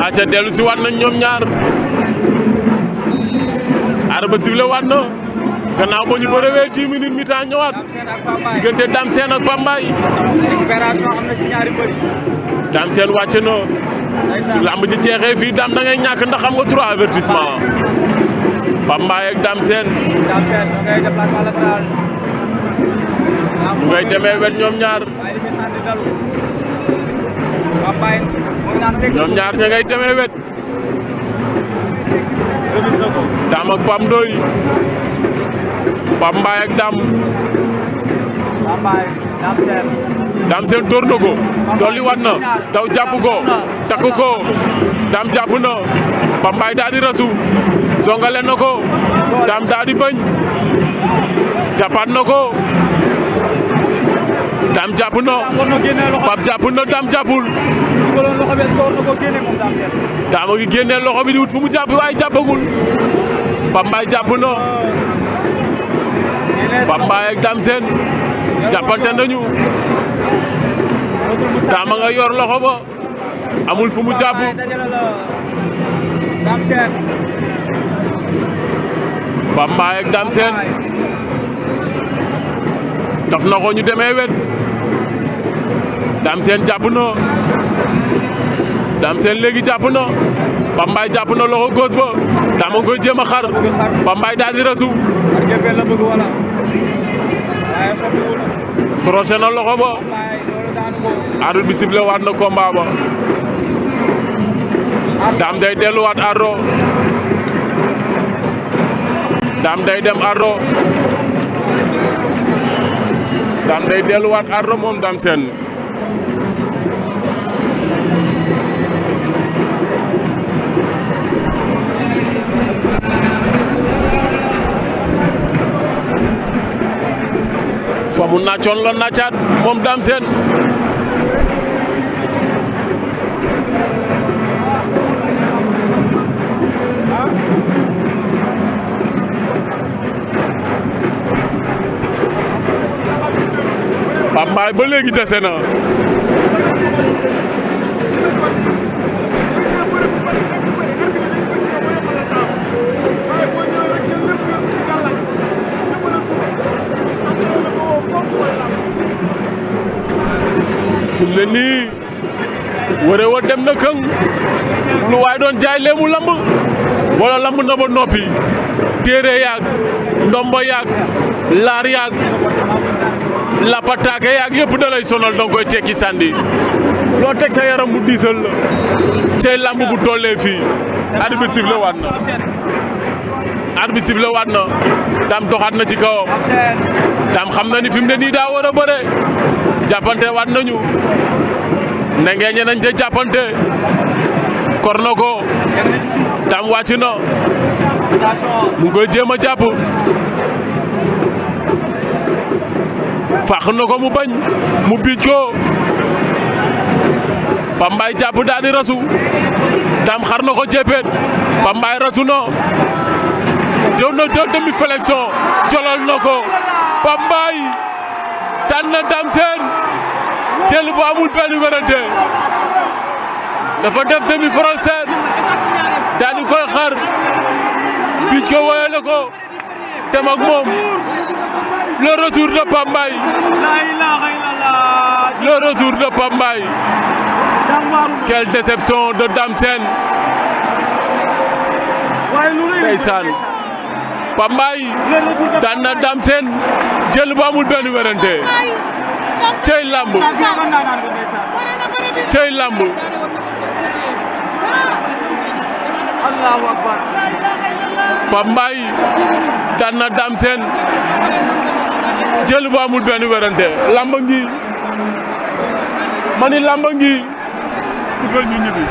aca dellu si waat nañ ñoom ñaar arba sifle waat na gannaaw ba ñu bërëwee 10 minutes mi-temps ñëwaat diggante Dame Sène ak Pape Mbaye Dame Sène wàcc na su lamb ji jeexee fii Dame da ngay ñàkk ndax xam nga 3 avertissement Pape Mbaye ak Dame Sène ñu ngay demee wet ñoom ñaar ña ngay demee wet Dame ak Pape Ndoye Pape Mbaye ak Dame Dame Sène dóor na ko dolli wat na daw jàpp ko takk ko Dame jàpp na Pape Mbaye daal di rasu songale na ko Dame daal di bañ jàppaat na ko Dame jàpp na Pape jàpp na Dame jàppul Dame a ngi génnee loxo bi di wut fu mu jàpp waaye jàppagul Pape Mbaye jàpp na Pape Mbaye ak Dame Sène jàppante nañu Dame a nga yor loxo ba amul fu mu jàpp Pape Mbaye ak Dame Sène daf na ko ñu demee wet Dame Sène jàpp na Dame Sène léegi jàpp na Pape Mbaye jàpp na loxo gauche ba Dame a ngi koy jéem a xar Pape Mbaye daal di rasu crochet na loxo ba arbitre bi sifflé waat na combat ba Dame day delluwaat ardo Dame day dem ardo Dame day delluwaat ardo moom Dame Sène fa mu nàccoon la nàccaat moom Dame Sène Pape Mbaye ba léegi dese na fi mu ne nii wëree wa dem na këng lu waay doon jaay leemu lamb wala lamb na ba noppi téere yaag ndombo yaag laar yaag lapataake yaag yëpp da lay sonal danga koy tekki sànni loo teg sa yaram bu diisal la cey lamb bu tollee fii arbitre bi sifflé waat na arbitre bi sifflé waat na Dame doxaat na ci kawam Dame xam na ni fi mu ne nii daa war a bëre jàppante waat nañu ndengeeñe nañ te jàppante kor na ko Dame wàcc na mu ngi koy jéem a jàpp fàq na ko mu bañ mu biij ko Pape Mbaye jàpp daal di rasu Dame xar na ko jéppeet Pape Mbaye rasu na jëw na demi flexion jolol na ko Pape Mbaye daan na Dame Sène jël bu amul benn wérante dafa def demi frontière daal di koy xar biij ko woyale ko dem ak moom le retour de Pape Mbaye le retour de Pape Mbaye quelle déception de Dame Sène ndeysaan Pape Mbaye daan na Dame Sène jël bu amul benn wérante cey lamb cey lamb Allahu akbar Pape Mbaye daan na Dame Sène jël bu amul benn wérante lamba ngi mani lamba ngi ku bël ñu ñibbi